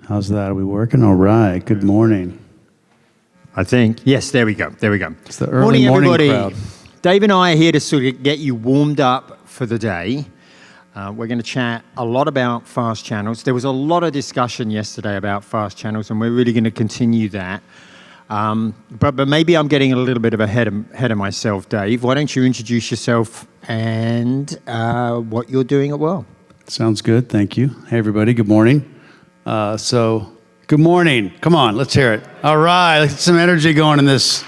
How's that? Are we working? All right. Good morning. I think. Yes, there we go. There we go. It's the early morning everybody. crowd. Dave and I are here to sort of get you warmed up for the day. We're going to chat a lot about fast channels. There was a lot of discussion yesterday about fast channels, and we're really going to continue that. But maybe I'm getting a little bit of ahead of myself, Dave. Why don't you introduce yourself and what you're doing at Wurl? Sounds good. Thank you. Hey, everybody. Good morning. Good morning. Come on, let's hear it. All right, let's get some energy going in this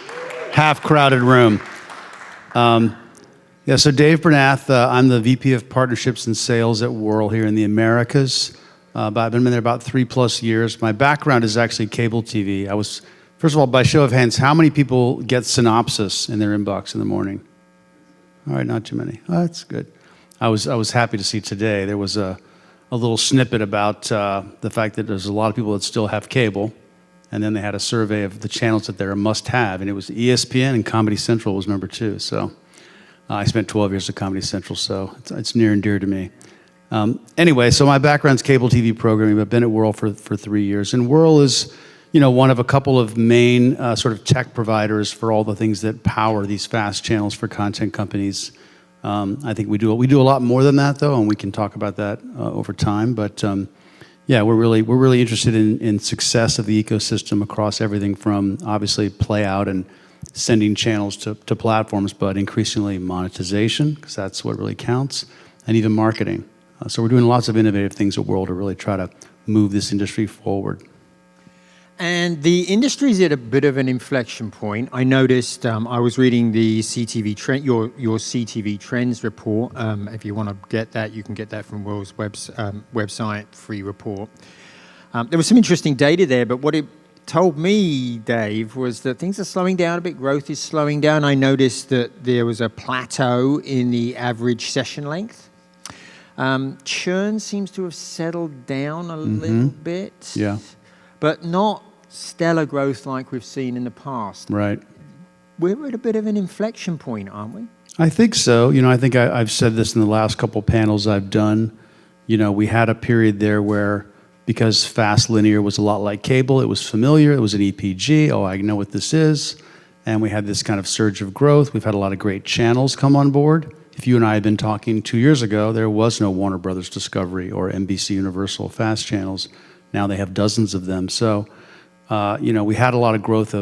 half-crowded room. So Dave Bernath, I'm the VP of Partnerships and Sales at Wurl here in the Americas. I've been there about 3+ years. My background is actually cable TV. First of all, by show of hands, how many people get Synopsis in their inbox in the morning? All right, not too many. Oh, that's good. I was happy to see today there was a little snippet about the fact that there's a lot of people that still have cable, and then they had a survey of the channels that they're a must-have, and it was ESPN and Comedy Central was number 2. So I spent 12 years at Comedy Central, so it's near and dear to me. Anyway, so my background's cable TV programming. I've been at Wurl for 3 years, and Wurl is one of a couple of main sort of tech providers for all the things that power these fast channels for content companies. I think we do a lot more than that, though, and we can talk about that over time. But we're really interested in success of the ecosystem across everything from obviously play out and sending channels to platforms, but increasingly monetization, because that's what really counts, and even marketing. So we're doing lots of innovative things at Wurl to really try to move this industry forward. And the industry's at a bit of an inflection point. I noticed, I was reading the CTV trend, your CTV Trends report. If you want to get that, you can get that from Wurl's website, free report. There was some interesting data there, but what it told me, Dave, was that things are slowing down a bit. Growth is slowing down. I noticed that there was a plateau in the average session length. Churn seems to have settled down a little bit. Yeah. But not stellar growth like we've seen in the past. Right. We're at a bit of an inflection point, aren't we? I think so. I think I've said this in the last couple panels I've done. We had a period there where, because fast linear was a lot like cable, it was familiar, it was an EPG, I know what this is, and we had this kind of surge of growth. We've had a lot of great channels come on board. If you and I had been talking 2 years ago, there was no Warner Brothers Discovery or NBC Universal fast channels. Now they have dozens of them. So, we had a lot of growth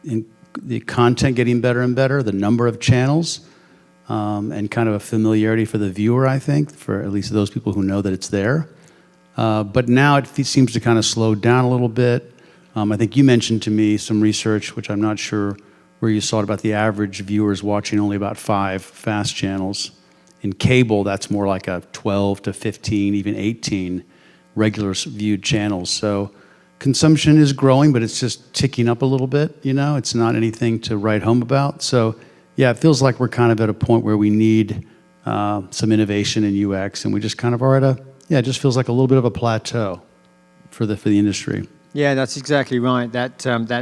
in the content getting better and better, the number of channels, and kind of a familiarity for the viewer, I think, for at least those people who know that it's there. But now it seems to kind of slow down a little bit. I think you mentioned to me some research, which I'm not sure where you saw it, about the average viewers watching only about 5 fast channels. In cable, that's more like a 12 to 15, even 18 regular viewed channels. So consumption is growing, but it's just ticking up a little bit. It's not anything to write home about. So yeah, it feels like we're kind of at a point where we need some innovation in UX, and we just kind of are at it just feels like a little bit of a plateau for the industry. Yeah, that's exactly right. That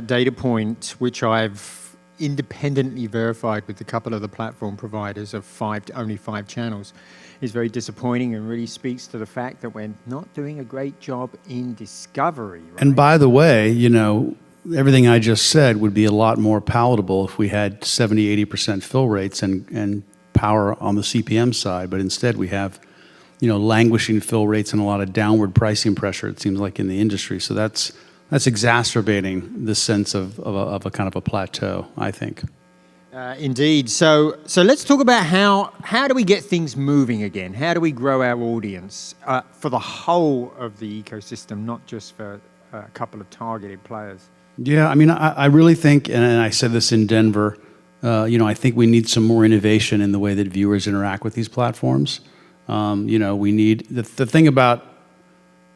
data point, which I've independently verified with a couple of the platform providers of only 5 channels, is very disappointing and really speaks to the fact that we're not doing a great job in discovery. Right? And by the way, everything I just said would be a lot more palatable if we had 70, 80% fill rates and power on the CPM side, but instead we have languishing fill rates and a lot of downward pricing pressure, it seems like, in the industry. So that's exacerbating the sense of a kind of a plateau, I think. Indeed. So let's talk about how do we get things moving again? How do we grow our audience for the whole of the ecosystem, not just for a couple of targeted players? Yeah, I really think, and I said this in Denver, I think we need some more innovation in the way that viewers interact with these platforms. We need the thing about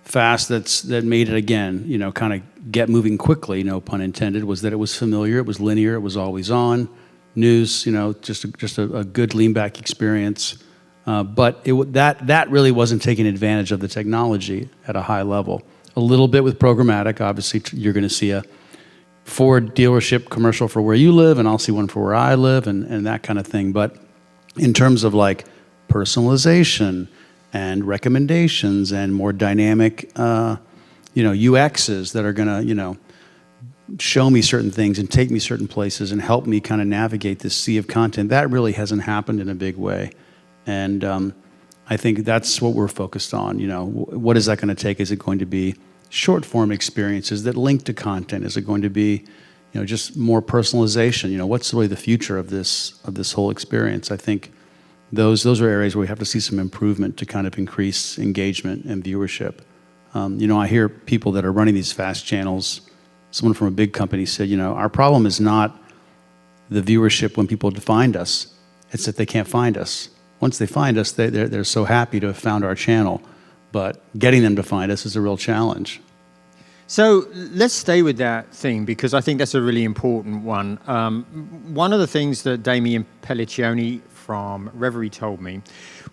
fast that made it again, kind of get moving quickly, no pun intended, was that it was familiar, it was linear, it was always on. News, just a good lean back experience. But that really wasn't taking advantage of the technology at a high level. A little bit with programmatic. Obviously, you're going to see a Ford dealership commercial for where you live, and I'll see one for where I live, and that kind of thing. But in terms of like personalization and recommendations and more dynamic UXs that are going to, show me certain things and take me certain places and help me kind of navigate this sea of content. That really hasn't happened in a big way. And I think that's what we're focused on. What is that going to take? Is it going to be short form experiences that link to content? Is it going to be, just more personalization? What's really the future of this whole experience? I think those are areas where we have to see some improvement to kind of increase engagement and viewership. I hear people that are running these fast channels. Someone from a big company said, our problem is not the viewership when people find us. It's that they can't find us. Once they find us, they're so happy to have found our channel. But getting them to find us is a real challenge. So let's stay with that thing, because I think that's a really important one. One of the things that Damien Pelliccioni from Reverie told me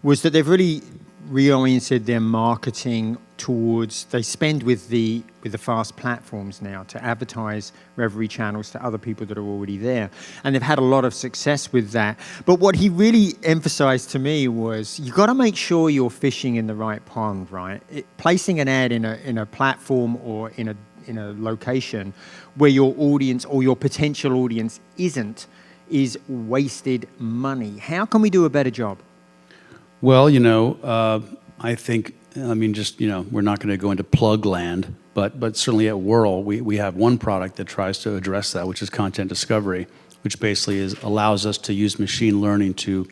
was that they've really reoriented their marketing towards, they spend with the fast platforms now to advertise Reverie channels to other people that are already there. And they've had a lot of success with that. But what he really emphasized to me was, you got to make sure you're fishing in the right pond, right? Placing an ad in a platform or in a location where your audience or your potential audience isn't, is wasted money. How can we do a better job? Well, I think, we're not going to go into plug land, but certainly at Wurl, we have one product that tries to address that, which is content discovery, which basically allows us to use machine learning to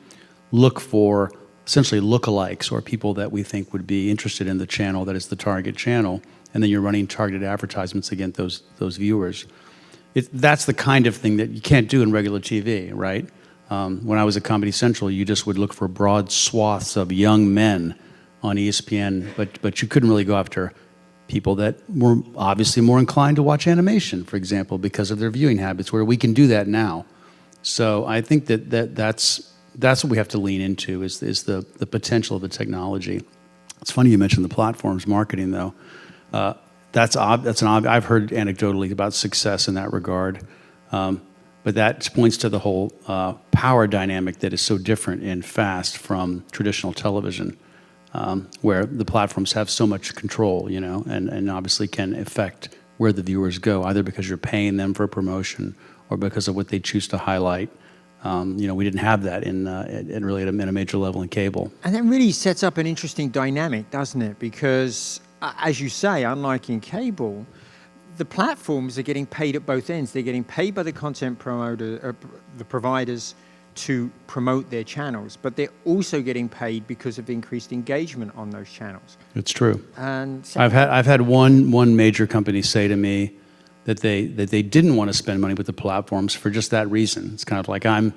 look for essentially lookalikes, or people that we think would be interested in the channel that is the target channel, and then you're running targeted advertisements against those viewers. That's the kind of thing that you can't do in regular TV, right? When I was at Comedy Central, you just would look for broad swaths of young men on ESPN, but you couldn't really go after people that were obviously more inclined to watch animation, for example, because of their viewing habits, where we can do that now. So I think that's what we have to lean into, is the potential of the technology. It's funny you mentioned the platforms marketing, though. I've heard anecdotally about success in that regard. But that points to the whole power dynamic that is so different in fast from traditional television, where the platforms have so much control, and obviously can affect where the viewers go, either because you're paying them for a promotion or because of what they choose to highlight. We didn't have that in really at a major level in cable. And that really sets up an interesting dynamic, doesn't it? Because, as you say, unlike in cable, the platforms are getting paid at both ends. They're getting paid by the content promoter, the providers, to promote their channels, but they're also getting paid because of increased engagement on those channels. It's true. And so I've had one major company say to me that they didn't want to spend money with the platforms for just that reason. It's kind of like, I'm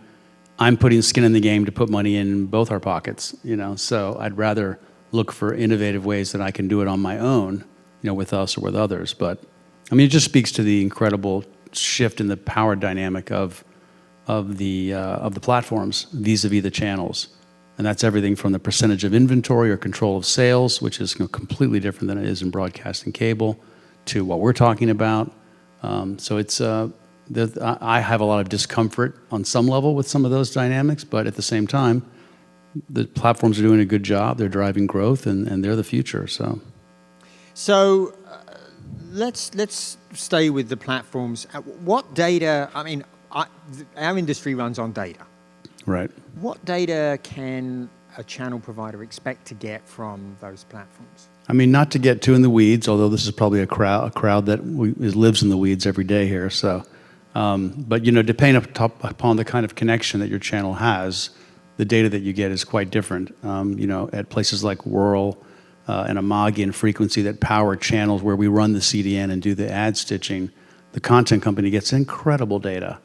putting skin in the game to put money in both our pockets, So I'd rather look for innovative ways that I can do it on my own, with us or with others. But it just speaks to the incredible shift in the power dynamic of the platforms vis-a-vis the channels, and that's everything from the percentage of inventory or control of sales, which is completely different than it is in broadcast and cable, to what we're talking about. So I have a lot of discomfort on some level with some of those dynamics, but at the same time, the platforms are doing a good job. They're driving growth, and they're the future. So let's stay with the platforms. What data? Our industry runs on data. Right. What data can a channel provider expect to get from those platforms? Not to get too in the weeds, although this is probably a crowd that lives in the weeds every day here. So, but depending upon the kind of connection that your channel has, the data that you get is quite different. At places like Wurl and Amagi and Frequency that power channels where we run the CDN and do the ad stitching, the content company gets incredible data.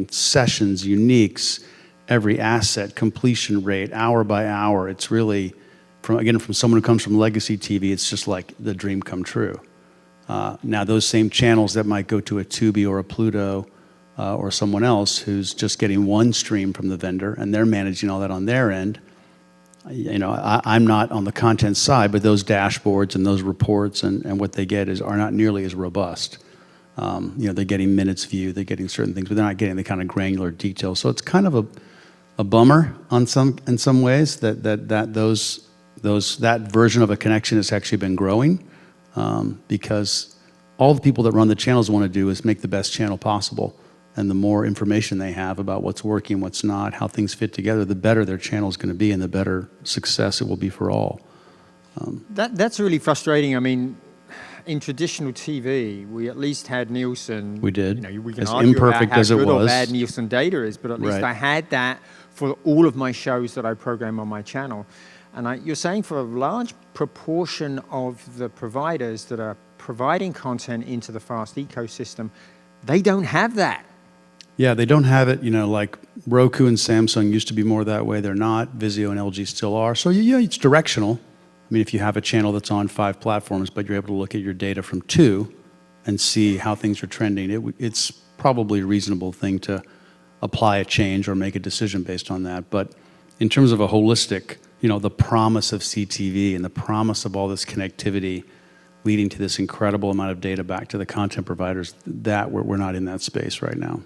Sessions, uniques, every asset, completion rate, hour by hour. It's really, from someone who comes from legacy TV, it's just like the dream come true. Now, those same channels that might go to a Tubi or a Pluto or someone else who's just getting one stream from the vendor and they're managing all that on their end, I'm not on the content side, but those dashboards and those reports and what they get are not nearly as robust. They're getting minutes viewed, they're getting certain things, but they're not getting the kind of granular detail. So it's kind of a bummer in some ways that version of a connection has actually been growing. because all the people that run the channels want to do is make the best channel possible. And the more information they have about what's working, what's not, how things fit together, the better their channel is going to be and the better success it will be for all. That's really frustrating. I mean, in traditional TV, we at least had Nielsen. We did. You know, we can as argue imperfect about how as it good or was. bad Nielsen data is, but at least Right. I had that for all of my shows that I program on my channel. And you're saying for a large proportion of the providers that are providing content into the FAST ecosystem, they don't have that. Yeah, they don't have it, you know, like Roku and Samsung used to be more that way. They're not. Vizio and LG still are. So, yeah, it's directional. I mean, if you have a channel that's on 5 platforms, but you're able to look at your data from 2 and see how things are trending, it's probably a reasonable thing to apply a change or make a decision based on that. But in terms of a holistic, you know, the promise of CTV and the promise of all this connectivity leading to this incredible amount of data back to the content providers, that we're not in that space right now.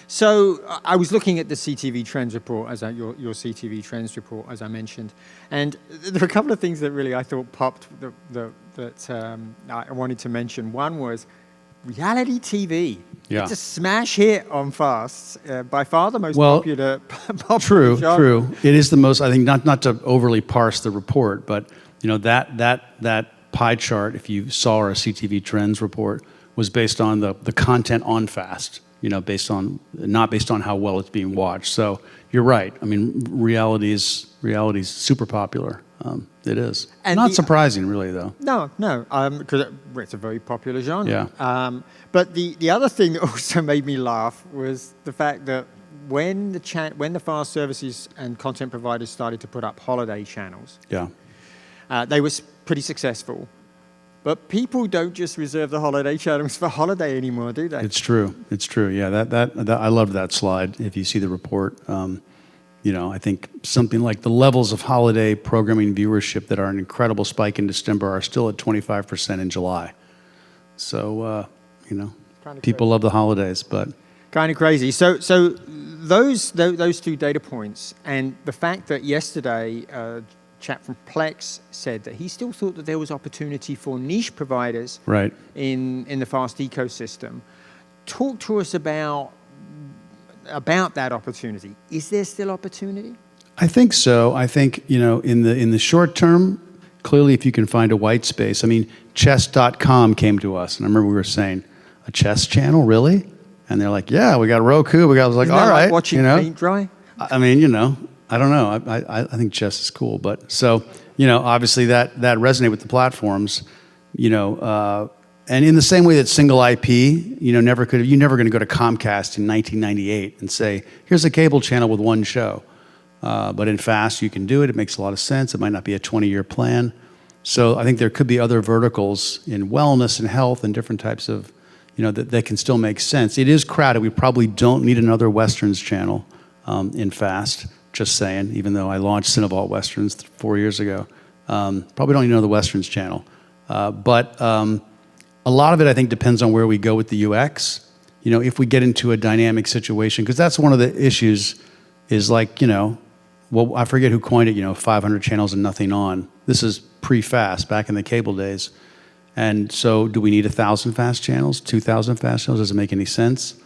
So I was looking at the CTV Trends report, your CTV Trends report, as I mentioned, and there are a couple of things that really I thought popped that I wanted to mention. One was reality TV. Yeah. It's a smash hit on FAST, by far the most popular True, genre. true. It is the most, I think, not to overly parse the report, but you know, that pie chart, if you saw our CTV Trends report, was based on the content on FAST. You know, not based on how well it's being watched. So you're right. I mean, reality is super popular. It is. And not surprising, really, though. No, because it's a very popular genre. Yeah. But the other thing that also made me laugh was the fact that when the FAST services and content providers started to put up holiday channels, yeah, they were pretty successful. But people don't just reserve the holiday channels for holiday anymore, do they? It's true. It's true. Yeah, that I love that slide. If you see the report, you know, I think something like the levels of holiday programming viewership that are an incredible spike in December are still at 25% in July. So, you know, people love the holidays, but kind of crazy. So those 2 data points, and the fact that yesterday, chap from Plex said that he still thought that there was opportunity for niche providers right. in the FAST ecosystem. Talk to us about that opportunity. Is there still opportunity? I think so. I think, you know, in the short term, clearly if you can find a white space. I mean, chess.com came to us, and I remember we were saying, a chess channel, really? And they're like, yeah, we got Roku. I was like, all right. Like watching paint dry? I mean, you know, I don't know. I think chess is cool, but so, you know, obviously that resonated with the platforms, you know, and in the same way that single IP, you know, you're never going to go to Comcast in 1998 and say, here's a cable channel with one show. But in FAST, you can do it. It makes a lot of sense. It might not be a 20-year plan. So I think there could be other verticals in wellness and health and different types of, you know, that can still make sense. It is crowded. We probably don't need another Westerns channel in FAST. Just saying, even though I launched Cinevault Westerns 4 years ago. Probably don't need another Westerns channel. But a lot of it, I think, depends on where we go with the UX. You know, if we get into a dynamic situation, because that's one of the issues is like, you know, well, I forget who coined it, you know, 500 channels and nothing on. This is pre-FAST, back in the cable days. And so do we need 1,000 FAST channels, 2,000 FAST channels? Does it make any sense?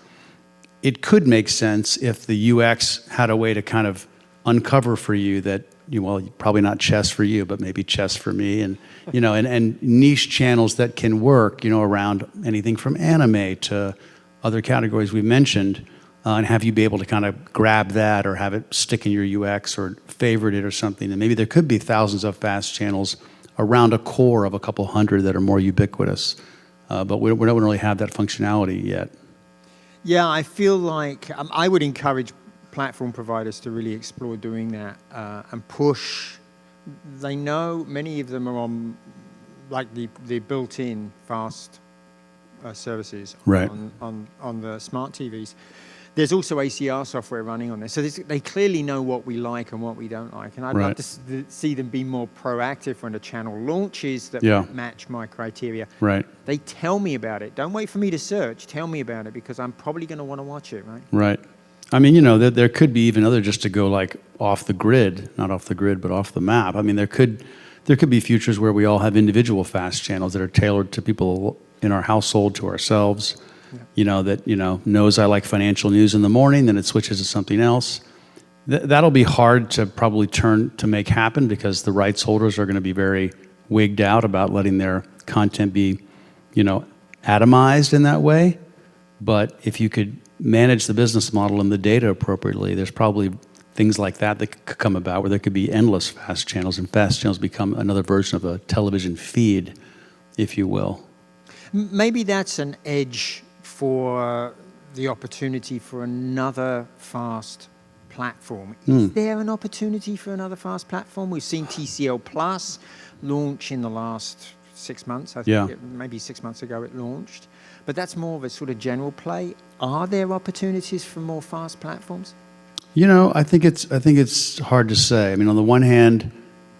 It could make sense if the UX had a way to kind of uncover for you that, well, probably not chess for you, but maybe chess for me, and you know, and niche channels that can work, you know, around anything from anime to other categories we mentioned, and have you be able to kind of grab that or have it stick in your UX or favorite it or something, and maybe there could be thousands of FAST channels around a core of a couple hundred that are more ubiquitous, but we don't really have that functionality yet. Yeah, I feel like I would encourage platform providers to really explore doing that and push. They know many of them are on like the built-in FAST services right. on the smart TVs. There's also ACR software running on this. So they clearly know what we like and what we don't like. And I'd love to see them be more proactive when a channel launches that match my criteria. Right. They tell me about it. Don't wait for me to search. Tell me about it because I'm probably going to want to watch it, right? Right. I mean, you know, there could be even other just to go like off the grid, not off the grid, but off the map. I mean, there could there could be futures where we all have individual fast channels that are tailored to people in our household, to ourselves. That knows I like financial news in the morning, then it switches to something else. That'll be hard to probably make happen, because the rights holders are going to be very wigged out about letting their content be, atomized in that way. But if you could manage the business model and the data appropriately, there's probably things like that could come about, where there could be endless fast channels, and fast channels become another version of a television feed, if you will. Maybe that's an edge for the opportunity for another fast platform. Is there an opportunity for another fast platform? We've seen TCL Plus launch in the last 6 months. I think maybe 6 months ago it launched. But that's more of a sort of general play. Are there opportunities for more fast platforms? I think it's hard to say. I mean, on the one hand,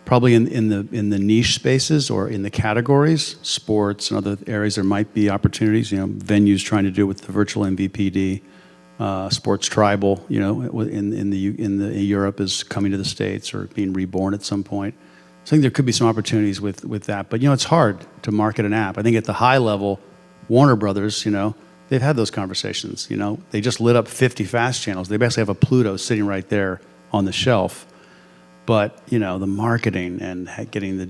probably in the niche spaces or in the categories, sports and other areas, there might be opportunities. Venues trying to do it with the virtual MVPD, sports tribal. In Europe is coming to the States or being reborn at some point. So I think there could be some opportunities with that. But it's hard to market an app. I think at the high level, Warner Brothers, they've had those conversations. They just lit up 50 fast channels. They basically have a Pluto sitting right there on the shelf. But the marketing and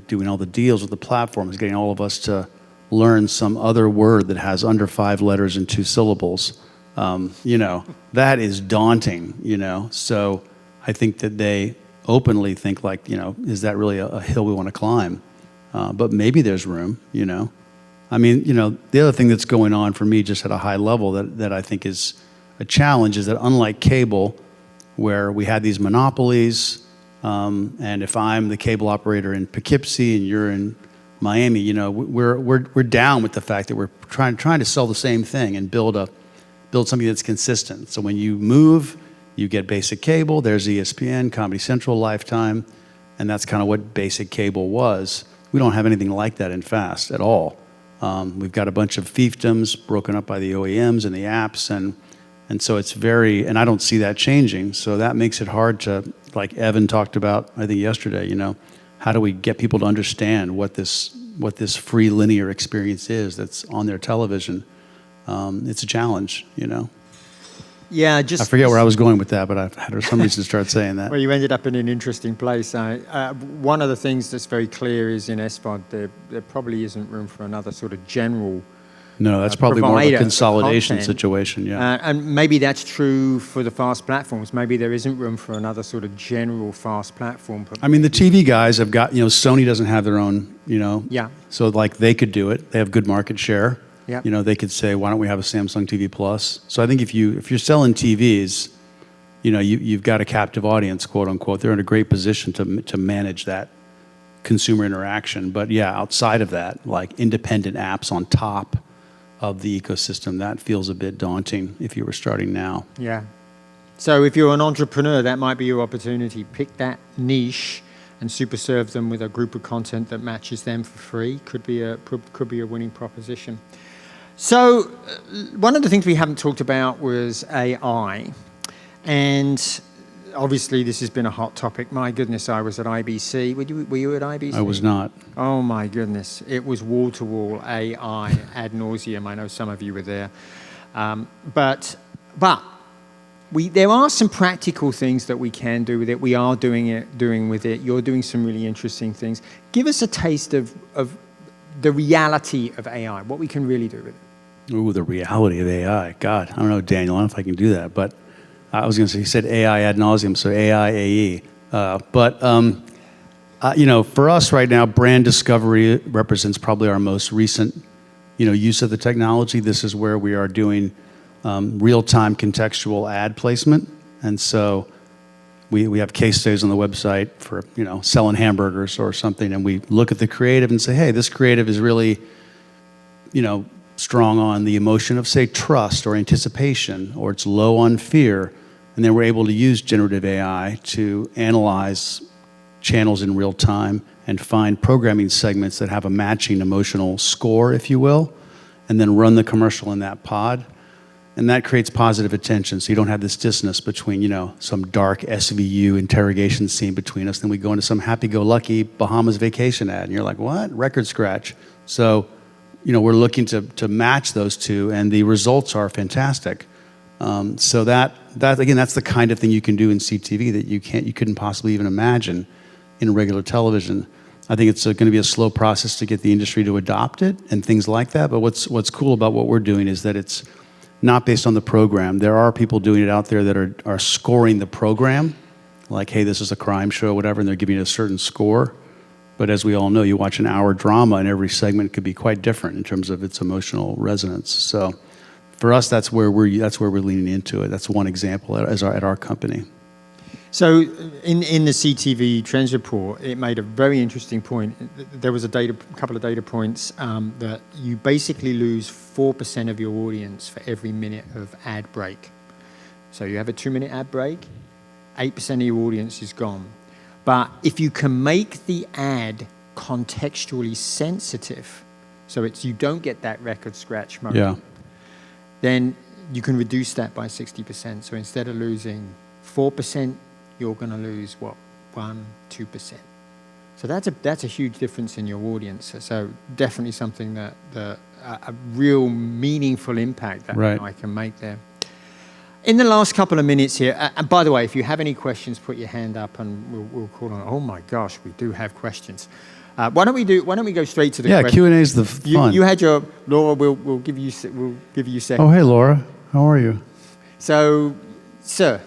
doing all the deals with the platforms, getting all of us to learn some other word that has under 5 letters and 2 syllables, that is daunting. So I think that they openly think like, is that really a hill we want to climb? But maybe there's room. I mean, the other thing that's going on for me, just at a high level, that I think is a challenge, is that unlike cable, where we had these monopolies. And if I'm the cable operator in Poughkeepsie and you're in Miami, we're down with the fact that we're trying to sell the same thing and build something that's consistent. So when you move, you get basic cable. There's ESPN, Comedy Central, Lifetime, and that's kind of what basic cable was. We don't have anything like that in fast at all. We've got a bunch of fiefdoms broken up by the OEMs and the apps, and so it's and I don't see that changing. So that makes it hard to, like Evan talked about, I think yesterday, how do we get people to understand what this free linear experience is that's on their television? It's a challenge, Yeah, I forget where I was going with that, but I've had some reason to start saying that. Well, you ended up in an interesting place. One of the things that's very clear is in SVOD, there probably isn't room for another sort of general. No, that's probably more of a consolidation situation, yeah. And maybe that's true for the fast platforms. Maybe there isn't room for another sort of general fast platform. I mean, the TV guys have got, Sony doesn't have their own, Yeah. So like they could do it. They have good market share. Yeah. They could say, why don't we have a Samsung TV Plus? So I think if you're selling TVs, you've got a captive audience, quote unquote. They're in a great position to manage that consumer interaction. But yeah, outside of that, like independent apps on top of the ecosystem, that feels a bit daunting if you were starting now. Yeah. So if you're an entrepreneur, that might be your opportunity. Pick that niche and super serve them with a group of content that matches them for free. Could be a winning proposition. So one of the things we haven't talked about was AI. And obviously this has been a hot topic. My goodness, I was at IBC. Were you at IBC? I was not. Oh my goodness. It was wall-to-wall AI ad nauseum. I know some of you were there. But there are some practical things that we can do with it. We are doing with it. You're doing some really interesting things. Give us a taste of the reality of AI, what we can really do with it. Ooh, the reality of AI. God, I don't know, Daniel, I don't know if I can do that. But I was going to say, you said AI ad nauseum, so AI, AE. For us right now, brand discovery represents probably our most recent, use of the technology. This is where we are doing real-time contextual ad placement. And so we have case studies on the website for, selling hamburgers or something, and we look at the creative and say, hey, this creative is really, strong on the emotion of, say, trust or anticipation, or it's low on fear. And then we're able to use generative AI to analyze channels in real time and find programming segments that have a matching emotional score, if you will, and then run the commercial in that pod. And that creates positive attention. So you don't have this dissonance between, some dark SVU interrogation scene between us. Then we go into some happy-go-lucky Bahamas vacation ad. And you're like, what? Record scratch. So, we're looking to match those two, and the results are fantastic. So that again, that's the kind of thing you can do in CTV that you couldn't possibly even imagine in regular television. I think it's going to be a slow process to get the industry to adopt it and things like that. But what's cool about what we're doing is that it's not based on the program. There are people doing it out there that are scoring the program, like, hey, this is a crime show or whatever, and they're giving it a certain score. But as we all know, you watch an hour drama, and every segment could be quite different in terms of its emotional resonance. So for us, that's where we're leaning into it. That's one example at our company. So in the CTV Trends Report, it made a very interesting point. There was a couple of data points that you basically lose 4% of your audience for every minute of ad break. So you have a 2-minute ad break, 8% of your audience is gone. But if you can make the ad contextually sensitive, so you don't get that record scratch moment, then you can reduce that by 60%. So instead of losing 4%, you're going to lose, 1%, 2%. So that's a huge difference in your audience. So definitely something that a real meaningful impact that I can make there. In the last couple of minutes here, and by the way, if you have any questions, put your hand up and we'll call on. Oh my gosh, we do have questions. Why don't we go straight to the questions? Q&A is the fun. You had your Laura. We'll give you a second. Oh, hey Laura, how are you? So, sir.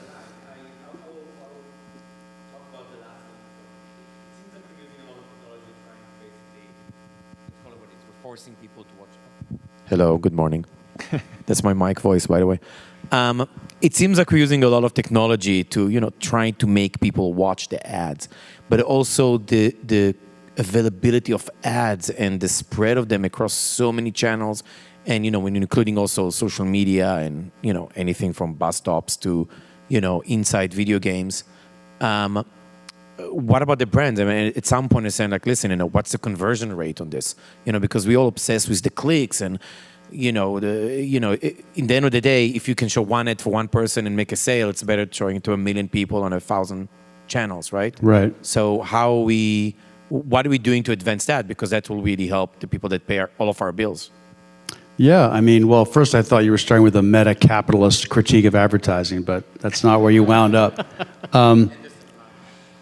Forcing people to watch. Hello, good morning. That's my mic voice, by the way. It seems like we're using a lot of technology to, trying to make people watch the ads, but also the availability of ads and the spread of them across so many channels, and when including also social media and anything from bus stops to inside video games. What about the brands? I mean, at some point, they're saying like, listen, what's the conversion rate on this? Because we all obsessed with the clicks and. In the end of the day, if you can show one ad for one person and make a sale, it's better showing it to 1 million people on 1,000 channels, right? Right. So what are we doing to advance that? Because that will really help the people that pay all of our bills. Yeah, I mean, well, first I thought you were starting with a meta-capitalist critique of advertising, but that's not where you wound up. But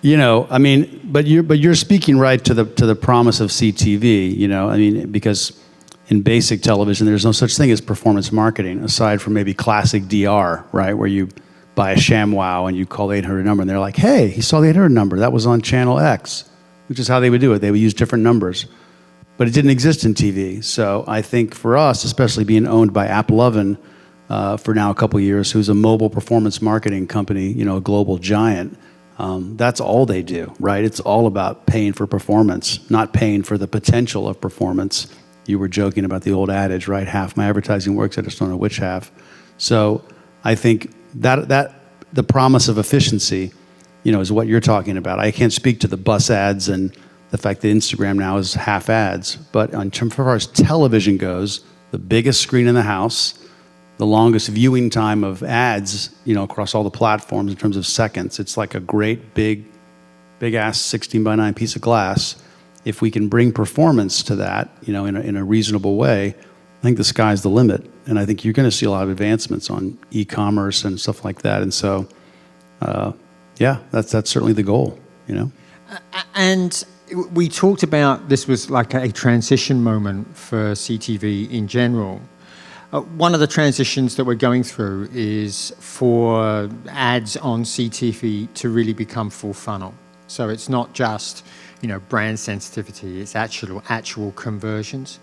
you're speaking right to the promise of CTV, because in basic television, there's no such thing as performance marketing, aside from maybe classic DR, right, where you buy a ShamWow and you call the 800 number, and they're like, hey, he saw the 800 number. That was on channel X, which is how they would do it. They would use different numbers. But it didn't exist in TV. So I think for us, especially being owned by AppLovin for now a couple of years, who's a mobile performance marketing company, a global giant, that's all they do, right? It's all about paying for performance, not paying for the potential of performance. You were joking about the old adage, right? Half my advertising works, I just don't know which half. So I think that the promise of efficiency, is what you're talking about. I can't speak to the bus ads and the fact that Instagram now is half ads, but in terms of as far as television goes, the biggest screen in the house, the longest viewing time of ads, across all the platforms in terms of seconds, it's like a great big ass 16:9 piece of glass. If we can bring performance to that, in a reasonable way, I think the sky's the limit. And I think you're going to see a lot of advancements on e-commerce and stuff like that. And so, that's certainly the goal, And we talked about this was like a transition moment for CTV in general. One of the transitions that we're going through is for ads on CTV to really become full funnel. So it's not just brand sensitivity, it's actual conversions.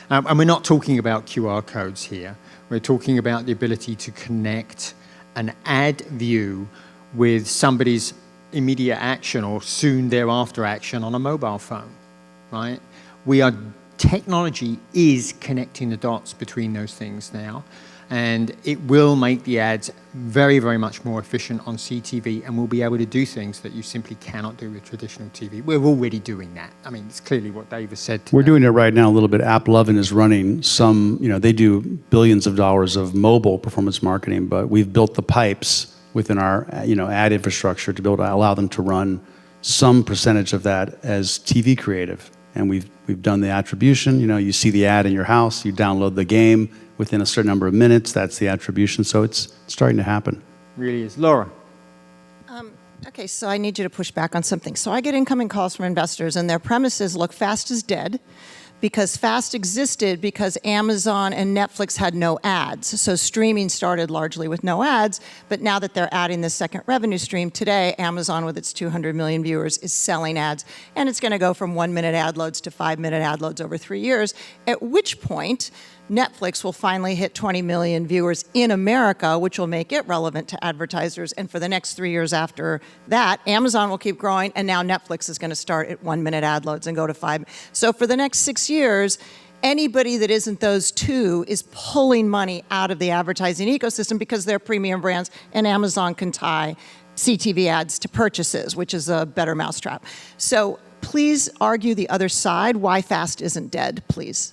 And we're not talking about QR codes here. We're talking about the ability to connect an ad view with somebody's immediate action or soon thereafter action on a mobile phone, right? Technology is connecting the dots between those things now. And it will make the ads very, very much more efficient on CTV, and we'll be able to do things that you simply cannot do with traditional TV. We're already doing that. I mean, it's clearly what Dave has said today. We're doing it right now a little bit. AppLovin is running some, they do billions of dollars of mobile performance marketing, but we've built the pipes within our, ad infrastructure to be able to allow them to run some percentage of that as TV creative. And we've done the attribution. You see the ad in your house, you download the game within a certain number of minutes. That's the attribution. So it's starting to happen. Really is. Laura. Okay, so I need you to push back on something. So I get incoming calls from investors, and their premise is, look, FAST is dead because FAST existed because Amazon and Netflix had no ads. So streaming started largely with no ads, but now that they're adding the second revenue stream, today Amazon with its 200 million viewers is selling ads, and it's going to go from 1-minute ad loads to 5-minute ad loads over 3 years, at which point Netflix will finally hit 20 million viewers in America, which will make it relevant to advertisers. And for the next 3 years after that, Amazon will keep growing, and now Netflix is going to start at 1-minute ad loads and go to 5. So for the next 6 years, anybody that isn't those two is pulling money out of the advertising ecosystem because they're premium brands, and Amazon can tie CTV ads to purchases, which is a better mousetrap. So please argue the other side, why FAST isn't dead, please.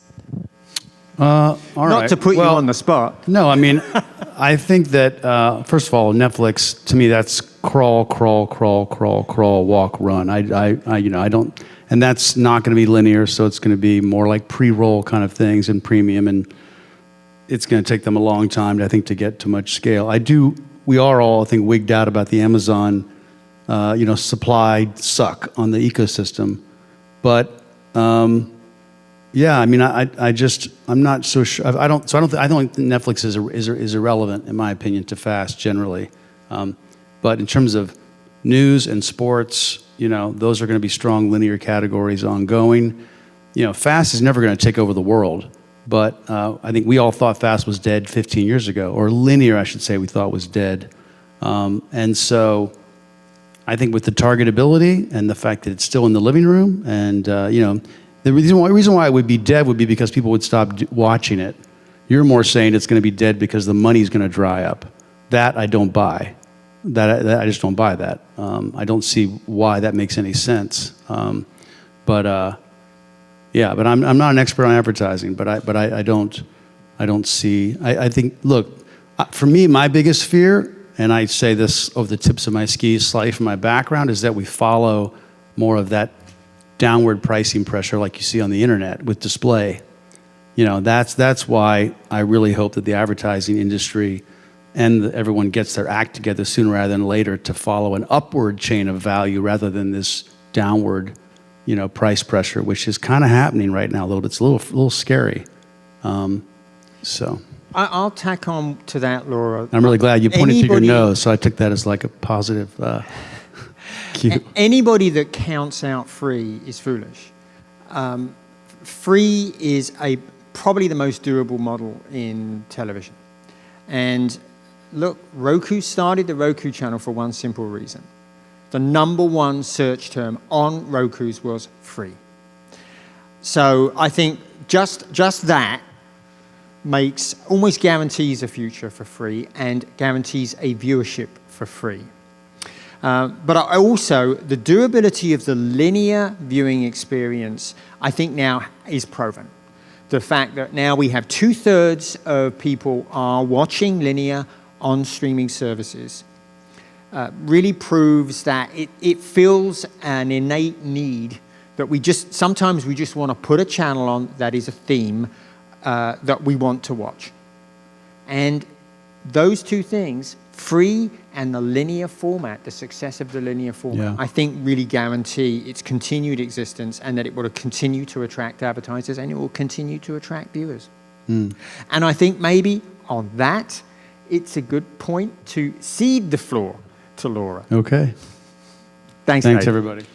All right. Not to put you on the spot. No, I mean, I think that, first of all, Netflix, to me, that's crawl, walk, run. I don't, and that's not going to be linear, so it's going to be more like pre-roll kind of things and premium, and it's going to take them a long time, I think, to get to much scale. We are all, I think, wigged out about the Amazon, supply suck on the ecosystem, but, yeah, I mean, I'm not so sure. I don't think Netflix is irrelevant, in my opinion, to FAST generally. But in terms of news and sports, those are going to be strong linear categories ongoing. FAST is never going to take over the world, but I think we all thought FAST was dead 15 years ago, or linear, I should say, we thought was dead. And so I think with the targetability and the fact that it's still in the living room, and the reason why it would be dead would be because people would stop watching it. You're more saying it's going to be dead because the money's going to dry up. That I don't buy. I just don't buy that. I don't see why that makes any sense. But I'm not an expert on advertising. But I don't see. I think, look, for me, my biggest fear, and I say this over the tips of my skis, slightly from my background, is that we follow more of that downward pricing pressure like you see on the internet with display. That's why I really hope that the advertising industry and everyone gets their act together sooner rather than later to follow an upward chain of value rather than this downward, price pressure, which is kind of happening right now a little bit. It's a little scary. So I'll tack on to that, Laura. I'm really glad you pointed to your nose, so I took that as like a positive cue. Anybody that counts out free is foolish. Free is probably the most durable model in television. And look, Roku started the Roku channel for one simple reason. The #1 search term on Roku's was free. So I think just that almost guarantees a future for free and guarantees a viewership for free. But also, the durability of the linear viewing experience, I think now is proven. The fact that now we have 2/3 of people are watching linear on streaming services really proves that it fills an innate need that sometimes we just want to put a channel on that is a theme that we want to watch. And those two things, free and the linear format, the success of the linear format, I think really guarantee its continued existence and that it will continue to attract advertisers and it will continue to attract viewers. And I think maybe on that, it's a good point to cede the floor to Laura. Okay. Thanks Thanks, Dave. everybody.